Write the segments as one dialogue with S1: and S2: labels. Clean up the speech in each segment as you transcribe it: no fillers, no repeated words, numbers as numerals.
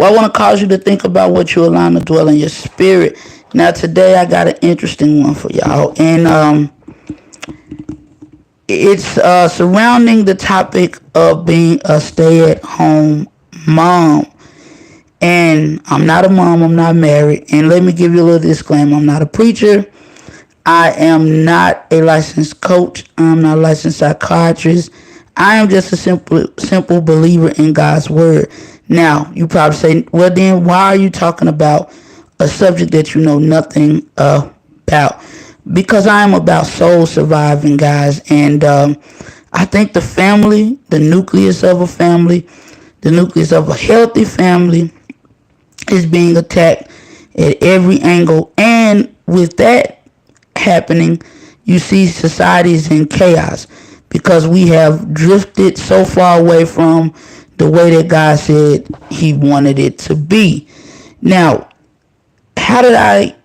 S1: Well, I want to cause you to think about what you allow to dwell in your spirit. Now, today I got an interesting one for y'all, and it's surrounding the topic of being a stay-at-home mom. And I'm not a mom, I'm not married. And let me give you a little disclaimer, I'm not a preacher. I am not a licensed coach. I'm not a licensed psychiatrist. I am just a simple believer in God's word. Now, you probably say, well, then why are you talking about a subject that you know nothing about? Because I am about soul surviving, guys. And I think the family, the nucleus of a family, the nucleus of a healthy family is being attacked at every angle. And with that happening, you see societies in chaos because we have drifted so far away from the way that God said he wanted it to be. Now, how did I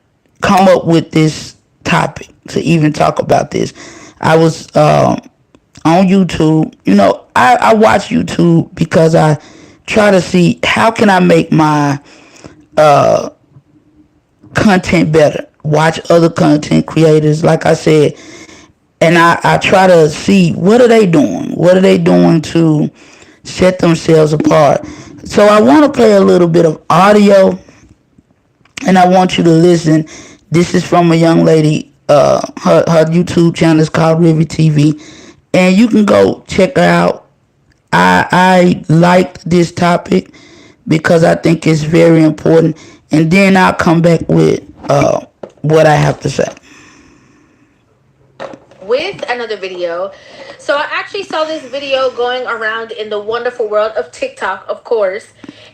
S1: come up with this topic to even talk about this? I was on YouTube. You know, I watch YouTube because I try to see how can I make my content better. Watch other content creators, like I said, and I try to see what are they doing. What are they doing to set themselves apart? So I want to play a little bit of audio, and I want you to listen. This is from a young lady. Her YouTube channel is called River TV, and you can go check her out. I liked this topic because I think it's very important, and then I'll come back with what I have to say.
S2: With another video. So I actually saw this video going around in the wonderful world of TikTok, of course.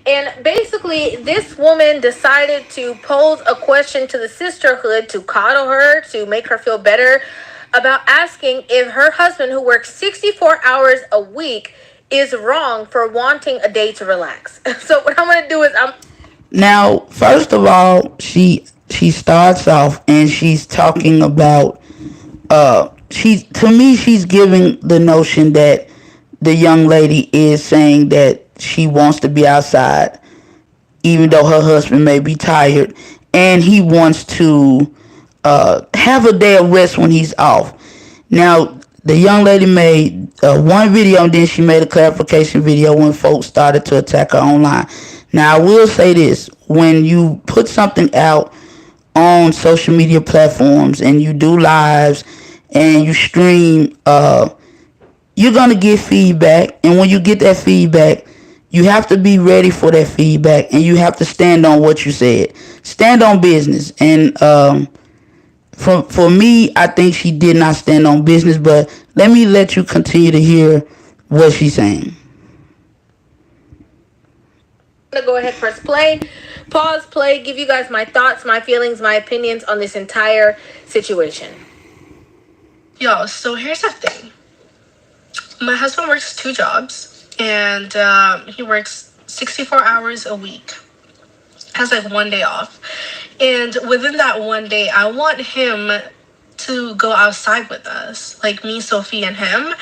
S2: And basically, this woman decided to pose a question to the sisterhood to coddle her, to make her feel better, about asking if her husband, who works 64 hours a week, is wrong for wanting a day to relax. So what I'm going to do is
S1: Now, first of all, she starts off and she's talking about she's giving the notion that the young lady is saying that she wants to be outside even though her husband may be tired and he wants to have a day of rest when he's off. Now, the young lady made one video and then she made a clarification video when folks started to attack her online. Now, I will say this. When you put something out on social media platforms and you do lives and you stream, you're going to get feedback. And when you get that feedback, you have to be ready for that feedback and you have to stand on what you said. Stand on business. And for me, I think she did not stand on business, but let you continue to hear what she's saying.
S2: I'm gonna go ahead, press play, pause, play, give you guys my thoughts, my feelings, my opinions on this entire situation.
S3: Yo, so here's the thing. My husband works 2 jobs, and he works 64 hours a week. Has like 1 day off. And within that 1 day, I want him to go outside with us, like me, Sophie, and him.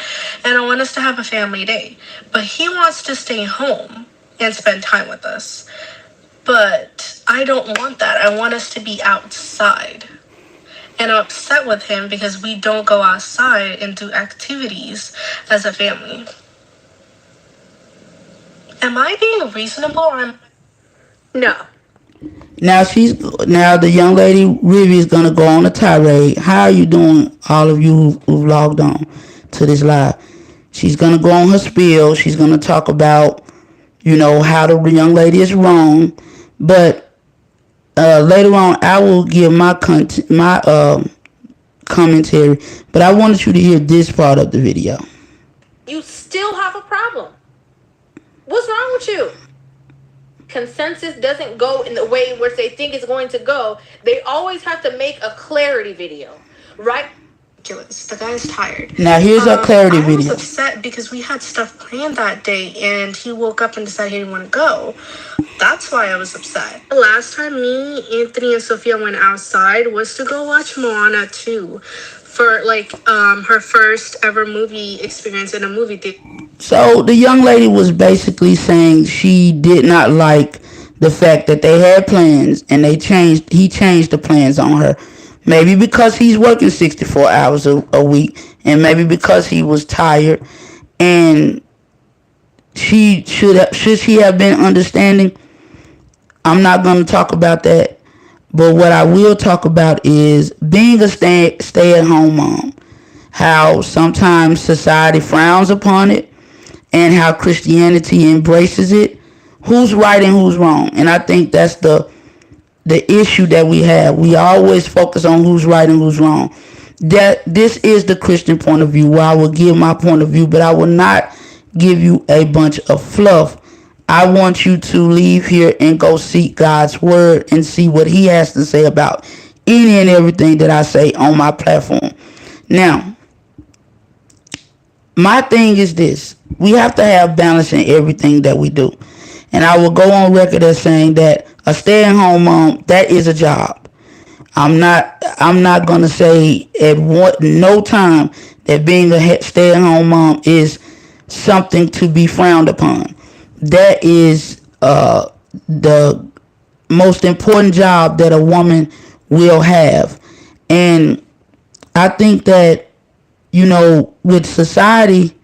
S3: And I want us to have a family day. But he wants to stay home and spend time with us. But I don't want that. I want us to be outside. And I'm upset with him because we don't go outside and do activities as a family. Am I being reasonable or am
S2: No.
S1: Now the young lady Rivy is gonna go on a tirade. How are you doing, all of you who've logged on to this live? She's gonna go on her spiel. She's gonna talk about, how the young lady is wrong. But later on, I will give my commentary. But I wanted you to hear this part of the video.
S2: You still have a problem. What's wrong with you? Consensus doesn't go in the way which they think it's going to go. They always have to make a clarity video, right?
S3: The guy's tired.
S1: Now here's our clarity video.
S3: I was upset because we had stuff planned that day and he woke up and decided he didn't want to go. That's why I was upset. The last time me, Anthony, and Sophia went outside was to go watch Moana 2 for her first ever movie experience in a movie theater.
S1: So the young lady was basically saying she did not like the fact that they had plans and he changed the plans on her. Maybe because he's working 64 hours a week, and maybe because he was tired, and should she have been understanding? I'm not going to talk about that. But what I will talk about is being a stay at home mom. How sometimes society frowns upon it, and how Christianity embraces it. Who's right and who's wrong? And I think that's the issue that we have. We always focus on who's right and who's wrong. That this is the Christian point of view, where I will give my point of view, but I will not give you a bunch of fluff. I want you to leave here and go seek God's word and see what he has to say about any and everything that I say on my platform. Now, my thing is this. We have to have balance in everything that we do. And I will go on record as saying that a stay-at-home mom, that is a job. I'm not gonna say at no time that being a stay-at-home mom is something to be frowned upon. That is the most important job that a woman will have. And I think that, with society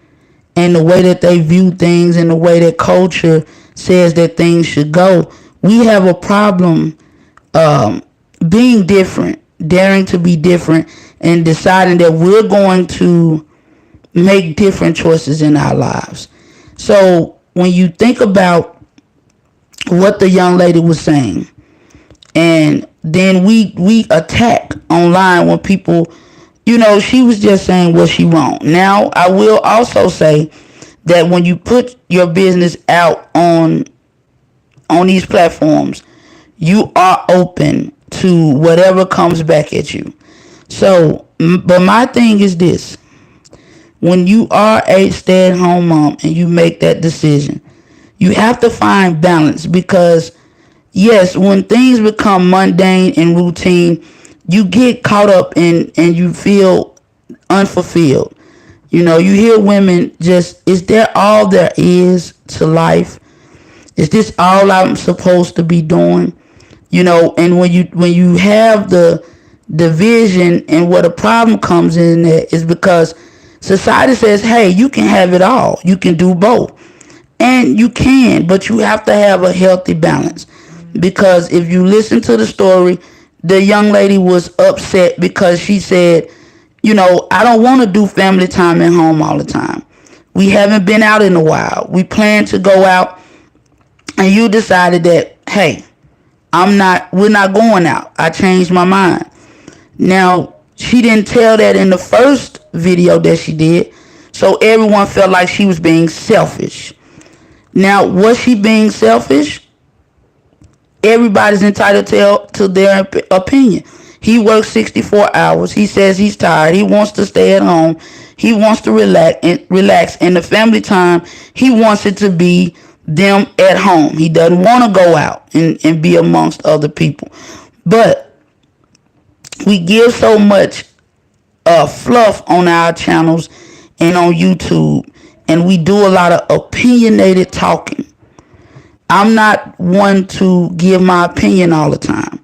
S1: and the way that they view things and the way that culture says that things should go, we have a problem being different, daring to be different, and deciding that we're going to make different choices in our lives. So when you think about what the young lady was saying, and then we attack online when people, she was just saying was she wrong. Now I will also say that when you put your business out on these platforms, you are open to whatever comes back at you. So, but my thing is this: when you are a stay-at-home mom and you make that decision, you have to find balance, because yes, when things become mundane and routine, you get caught up in and you feel unfulfilled. You hear women just, is there all there is to life? Is this all I'm supposed to be doing? And when you have the vision, and where the problem comes in there is because society says, hey, you can have it all. You can do both. And you can, but you have to have a healthy balance. Because if you listen to the story, the young lady was upset because she said, I don't want to do family time at home all the time. We haven't been out in a while. We plan to go out, and you decided that, hey, we're not going out. I changed my mind. Now, she didn't tell that in the first video that she did, so everyone felt like she was being selfish. Now, was she being selfish? Everybody's entitled to their opinion. He works 64 hours. He says he's tired. He wants to stay at home. He wants to relax. And the family time, he wants it to be them at home. He doesn't want to go out and be amongst other people. But we give so much fluff on our channels and on YouTube, and we do a lot of opinionated talking. I'm not one to give my opinion all the time.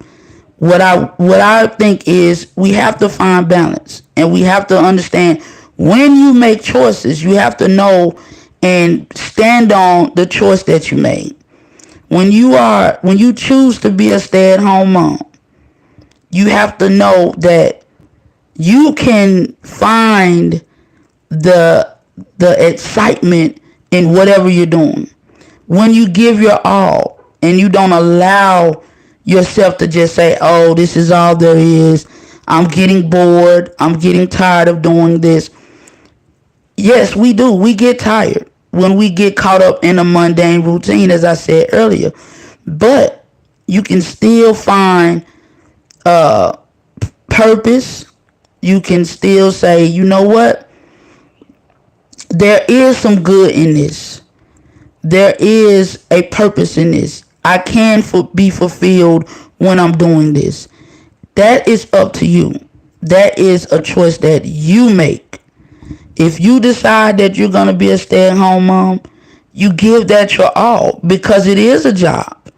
S1: What I think is we have to find balance, and we have to understand when you make choices, you have to know and stand on the choice that you made. When you choose to be a stay-at-home mom, you have to know that you can find the excitement in whatever you're doing. When you give your all and you don't allow yourself to just say, oh, this is all there is. I'm getting bored. I'm getting tired of doing this. Yes, we do. We get tired when we get caught up in a mundane routine, as I said earlier. But you can still find purpose. You can still say, you know what? There is some good in this. There is a purpose in this. I can be fulfilled when I'm doing this. That is up to you. That is a choice that you make. If you decide that you're going to be a stay-at-home mom, you give that your all, because it is a job.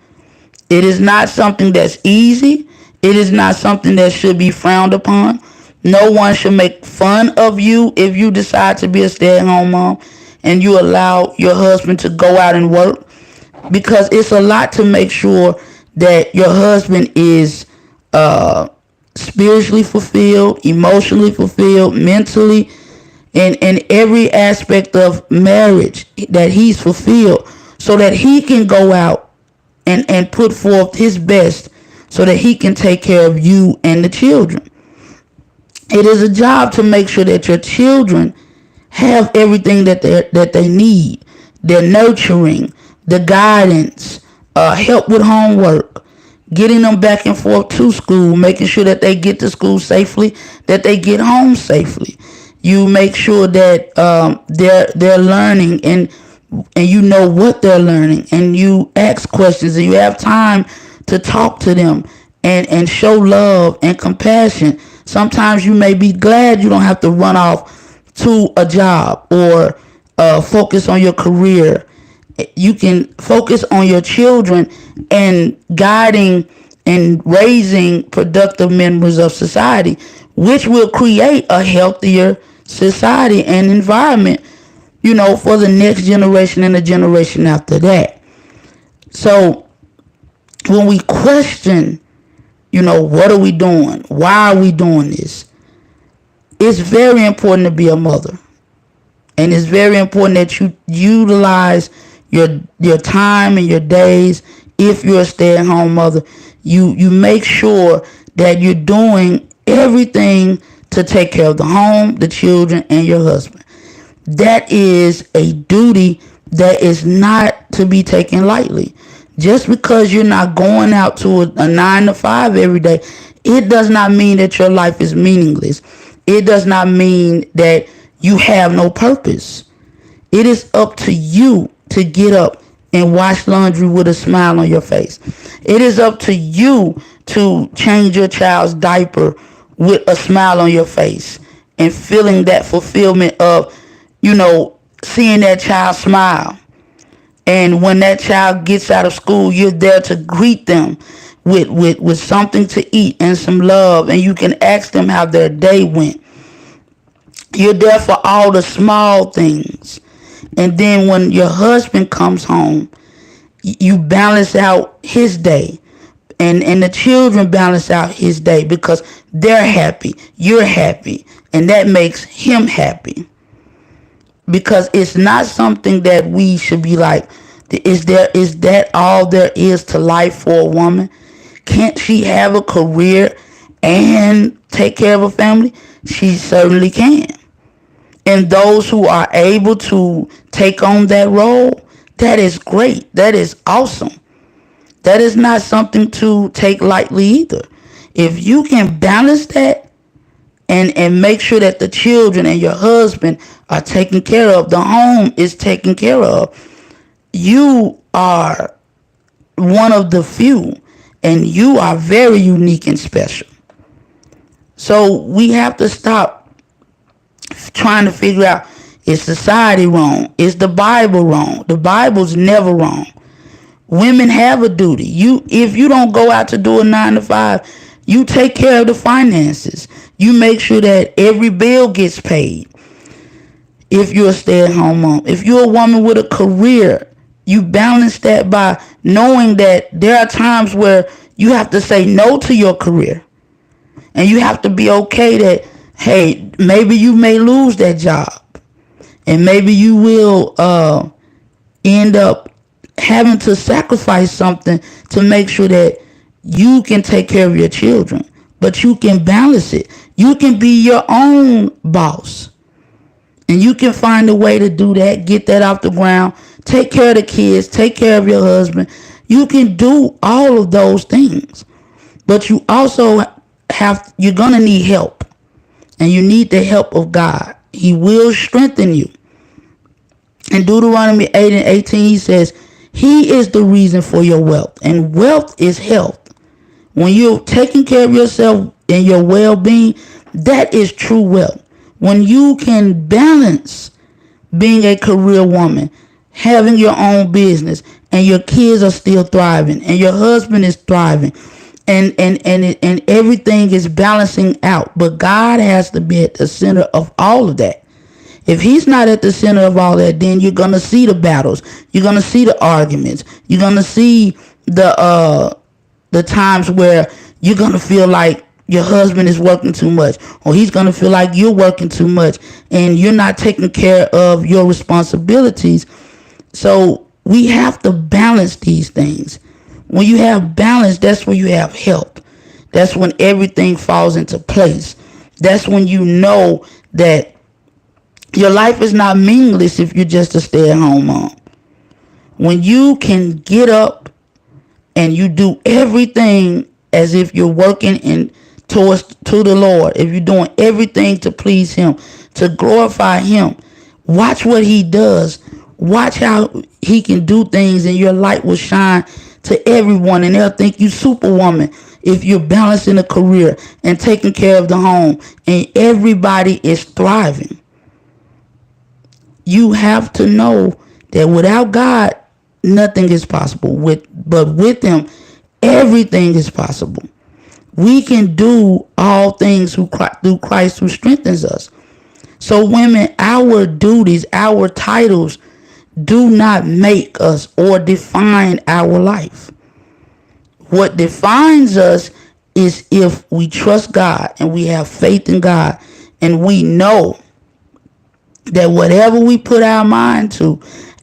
S1: It is not something that's easy. It is not something that should be frowned upon. No one should make fun of you if you decide to be a stay-at-home mom and you allow your husband to go out and work, because it's a lot to make sure that your husband is uh, spiritually fulfilled, emotionally fulfilled, mentally, and in every aspect of marriage, that he's fulfilled, so that he can go out and put forth his best so that he can take care of you and the children. It is a job to make sure that your children have everything that they need. Their nurturing, the guidance, help with homework, getting them back and forth to school, making sure that they get to school safely, that they get home safely. You make sure that they're learning, and you know what they're learning, and you ask questions, and you have time to talk to them and show love and compassion. Sometimes you may be glad you don't have to run off to a job or focus on your career. You can focus on your children and guiding and raising productive members of society, which will create a healthier society and environment, for the next generation and the generation after that. So when we question, what are we doing? Why are we doing this? It's very important to be a mother. And it's very important that you utilize your time and your days. If you're a stay-at-home mother, you make sure that you're doing everything to take care of the home, the children, and your husband. That is a duty that is not to be taken lightly. Just because you're not going out to a 9 to 5 every day, it does not mean that your life is meaningless. It does not mean that you have no purpose. It is up to you to get up and wash laundry with a smile on your face. It is up to you to change your child's diaper with a smile on your face and feeling that fulfillment of, seeing that child smile. And when that child gets out of school, you're there to greet them with something to eat and some love. And you can ask them how their day went. You're there for all the small things. And then when your husband comes home, you balance out his day. And the children balance out his day because they're happy. You're happy. And that makes him happy. Because it's not something that we should be like, is that all there is to life for a woman? Can't she have a career and take care of a family? She certainly can. And those who are able to take on that role, that is great. That is awesome. That is not something to take lightly either. If you can balance that and make sure that the children and your husband are taken care of, the home is taken care of, you are one of the few, and you are very unique and special. So we have to stop trying to figure out, is society wrong? Is the Bible wrong? The Bible's never wrong. Women have a duty. If you don't go out to do a 9 to 5, you take care of the finances. You make sure that every bill gets paid. If you're a stay-at-home mom, if you're a woman with a career, you balance that by knowing that there are times where you have to say no to your career. And you have to be okay that, hey, maybe you may lose that job. And maybe you will end up having to sacrifice something to make sure that you can take care of your children. But you can balance it. You can be your own boss. And you can find a way to do that, get that off the ground, take care of the kids, take care of your husband. You can do all of those things. But you also you're going to need help. And you need the help of God. He will strengthen you. In Deuteronomy 8:18, he says, he is the reason for your wealth. And wealth is health. When you're taking care of yourself and your well-being, that is true wealth. When you can balance being a career woman, having your own business, and your kids are still thriving and your husband is thriving and everything is balancing out. But God has to be at the center of all of that. If he's not at the center of all that, then you're gonna see the battles. You're gonna see the arguments. You're gonna see the times where you're gonna feel like your husband is working too much, or he's gonna feel like you're working too much, and you're not taking care of your responsibilities. So we have to balance these things. When you have balance, that's when you have health. That's when everything falls into place. That's when you know that your life is not meaningless if you're just a stay-at-home mom. When you can get up and you do everything as if you're working in towards to the Lord, if you're doing everything to please him, to glorify him, watch what he does. Watch how he can do things and your light will shine to everyone and they'll think you superwoman if you're balancing a career and taking care of the home and everybody is thriving. You have to know that without God, nothing is possible. But with him, everything is possible. We can do all things through Christ who strengthens us. So women, our duties, our titles do not make us or define our life. What defines us is if we trust God and we have faith in God and we know that whatever we put our mind to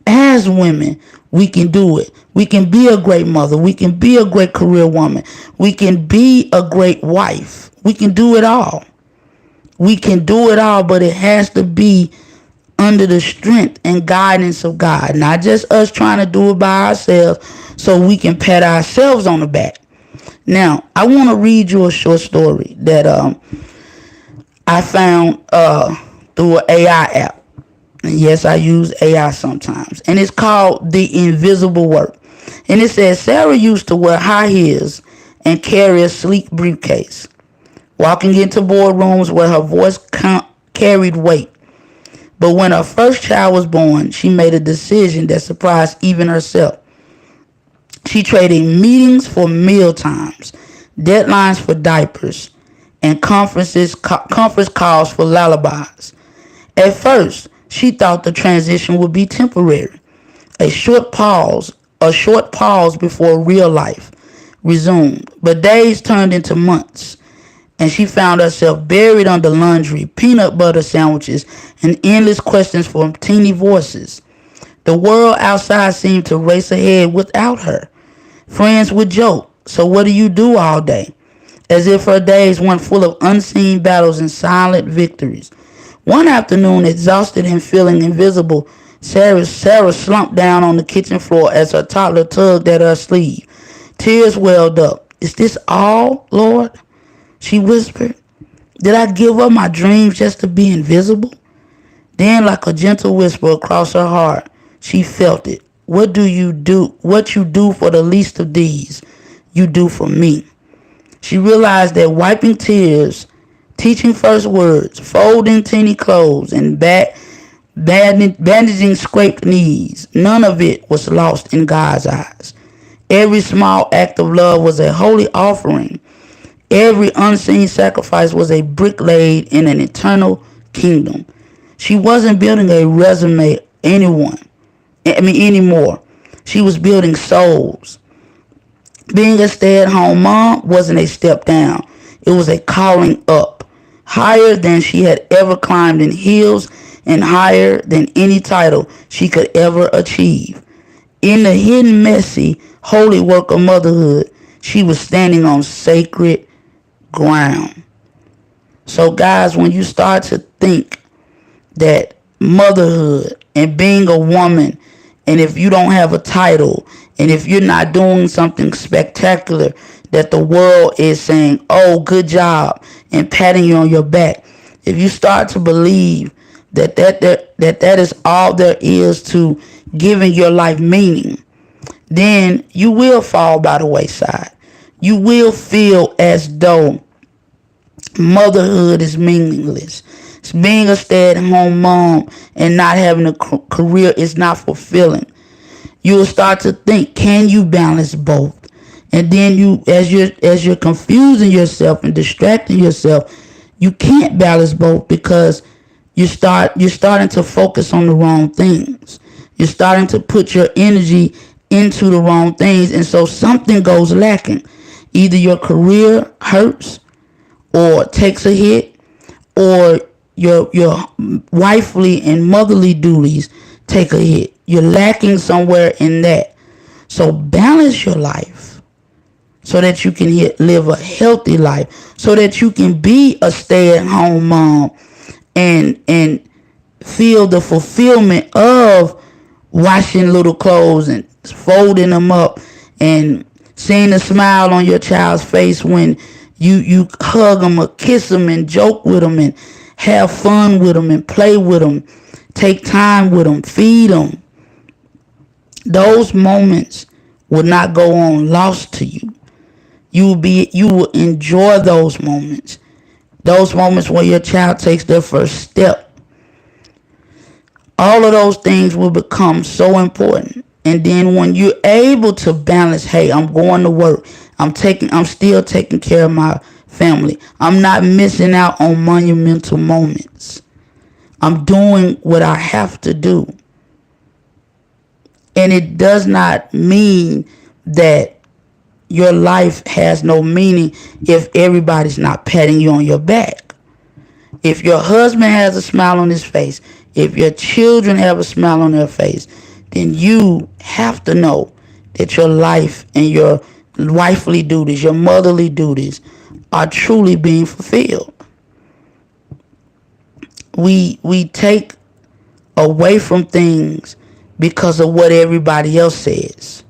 S1: as women, we can do it. We can be a great mother. We can be a great career woman. We can be a great wife. We can do it all. We can do it all, but it has to be under the strength and guidance of God. Not just us trying to do it by ourselves so we can pat ourselves on the back. Now, I want to read you a short story that I found through an AI app. And yes, I use AI sometimes. And it's called The Invisible Work. And it says Sarah used to wear high heels and carry a sleek briefcase, walking into boardrooms where her voice carried weight. But when her first child was born, she made a decision that surprised even herself. She traded meetings for meal times, deadlines for diapers, and conference calls for lullabies. At first, she thought the transition would be temporary, a short pause before real life resumed. But days turned into months, and she found herself buried under laundry, peanut butter sandwiches, and endless questions from teeny voices. The world outside seemed to race ahead without her. Friends would joke, "So what do you do all day?" As if her days weren't full of unseen battles and silent victories. One afternoon, exhausted and feeling invisible, Sarah slumped down on the kitchen floor as her toddler tugged at her sleeve. Tears welled up. "Is this all, Lord?" she whispered. "Did I give up my dreams just to be invisible?" Then, like a gentle whisper across her heart, she felt it. "What do you do? What you do for the least of these, you do for me." She realized that wiping tears, teaching first words, folding teeny clothes, and bandaging scraped knees, none of it was lost in God's eyes. Every small act of love was a holy offering. Every unseen sacrifice was a brick laid in an eternal kingdom. She wasn't building a resume anymore. She was building souls. Being a stay-at-home mom wasn't a step down. It was a calling up, higher than she had ever climbed in hills and higher than any title she could ever achieve. In the hidden, messy, holy work of motherhood, she was standing on sacred ground. So guys, when you start to think that motherhood and being a woman, and if you don't have a title, and if you're not doing something spectacular that the world is saying, "Oh, good job," and patting you on your back, if you start to believe that is all there is to giving your life meaning, then you will fall by the wayside. You will feel as though motherhood is meaningless. Being a stay-at-home mom and not having a career is not fulfilling. You will start to think, can you balance both? And then as you're confusing yourself and distracting yourself, you can't balance both because you're starting to focus on the wrong things. You're starting to put your energy into the wrong things, and so something goes lacking. Either your career hurts or takes a hit, or your wifely and motherly duties take a hit. You're lacking somewhere in that. So balance your life so that you can live a healthy life, so that you can be a stay-at-home mom and feel the fulfillment of washing little clothes and folding them up and seeing the smile on your child's face when you hug them or kiss them and joke with them and have fun with them and play with them, take time with them, feed them. Those moments will not go on lost to you. You will enjoy those moments. Those moments when your child takes their first step. All of those things will become so important. And then when you're able to balance, hey, I'm going to work. I'm still taking care of my family. I'm not missing out on monumental moments. I'm doing what I have to do. And it does not mean that your life has no meaning if everybody's not patting you on your back. If your husband has a smile on his face, if your children have a smile on their face, then you have to know that your life and your wifely duties, your motherly duties are truly being fulfilled. We take away from things because of what everybody else says.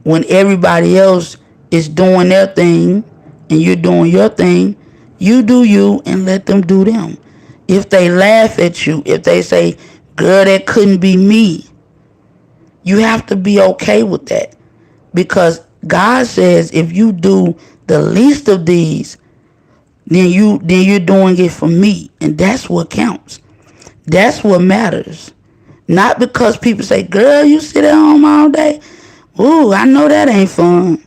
S1: When everybody else is doing their thing and you're doing your thing, you do you and let them do them. If they laugh at you, if they say, girl, that couldn't be me, you have to be okay with that. Because God says if you do the least of these, then you're doing it for me. And that's what counts. That's what matters. Not because people say, girl, you sit at home all day. Ooh, I know that ain't fun.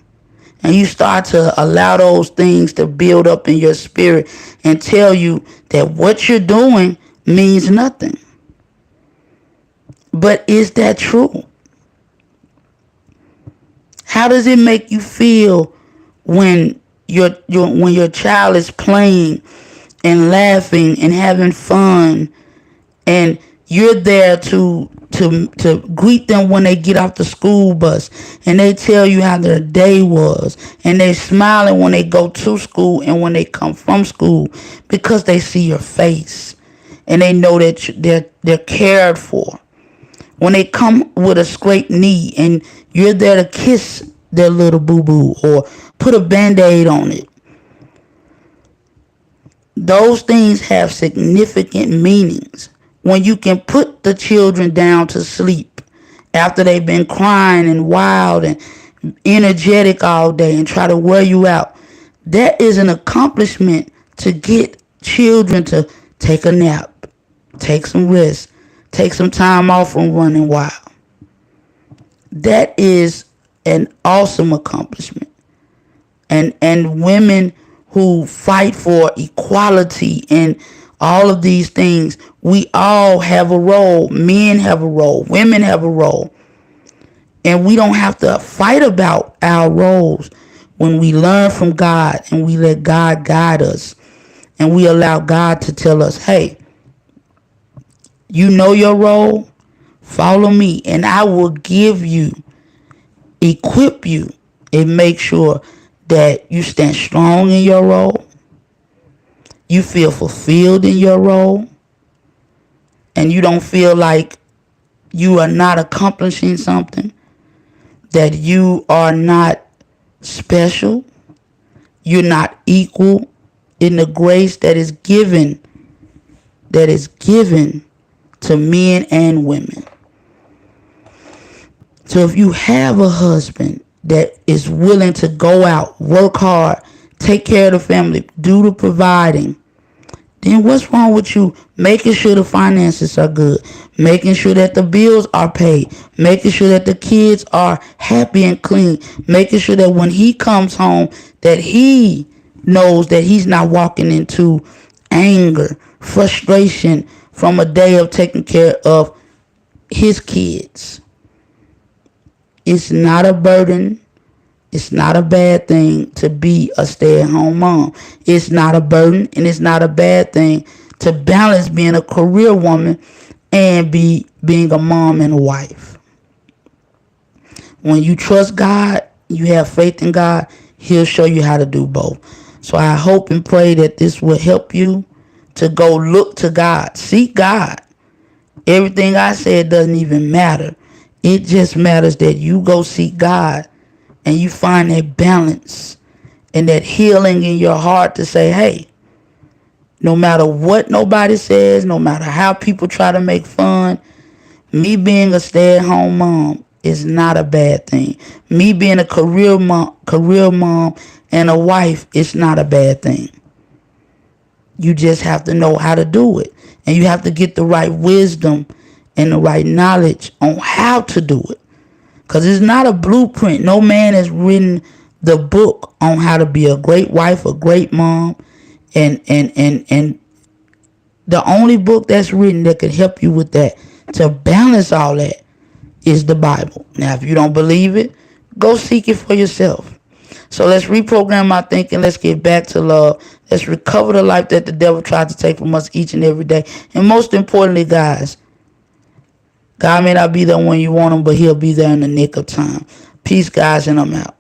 S1: And you start to allow those things to build up in your spirit and tell you that what you're doing means nothing. But is that true? How does it make you feel when your child is playing and laughing and having fun, and you're there to greet them when they get off the school bus, and they tell you how their day was, and they smiling when they go to school and when they come from school, because they see your face and they know that they're cared for. When they come with a scraped knee and you're there to kiss their little boo-boo or put a band-aid on it. Those things have significant meanings. When you can put the children down to sleep after they've been crying and wild and energetic all day and try to wear you out, that is an accomplishment to get children to take a nap, take some rest, take some time off from running wild. That is an awesome accomplishment. And women who fight for equality and all of these things, we all have a role. Men have a role. Women have a role. And we don't have to fight about our roles when we learn from God and we let God guide us. And we allow God to tell us, hey, you know your role, follow me, and I will give you, equip you, and make sure that you stand strong in your role, you feel fulfilled in your role, and you don't feel like you are not accomplishing something, that you are not special, you're not equal in the grace that is given to men and women. So if you have a husband that is willing to go out, work hard, take care of the family, do the providing, then what's wrong with you making sure the finances are good, making sure that the bills are paid, making sure that the kids are happy and clean, making sure that when he comes home that he knows that he's not walking into anger, frustration from a day of taking care of his kids. It's not a burden. It's not a bad thing to be a stay-at-home mom. It's not a burden and it's not a bad thing to balance being a career woman and being a mom and a wife. When you trust God, you have faith in God, He'll show you how to do both. So I hope and pray that this will help you to go look to God. Seek God. Everything I said doesn't even matter. It just matters that you go seek God and you find that balance and that healing in your heart to say, hey, no matter what nobody says, no matter how people try to make fun, me being a stay-at-home mom is not a bad thing. Me being a career mom and a wife is not a bad thing. You just have to know how to do it. And you have to get the right wisdom and the right knowledge on how to do it. Because it's not a blueprint. No man has written the book on how to be a great wife, a great mom. And the only book that's written that can help you with that, to balance all that, is the Bible. Now, if you don't believe it, go seek it for yourself. So let's reprogram our thinking. Let's get back to love. Let's recover the life that the devil tried to take from us each and every day. And most importantly, guys, God may not be there when you want him, but he'll be there in the nick of time. Peace, guys, and I'm out.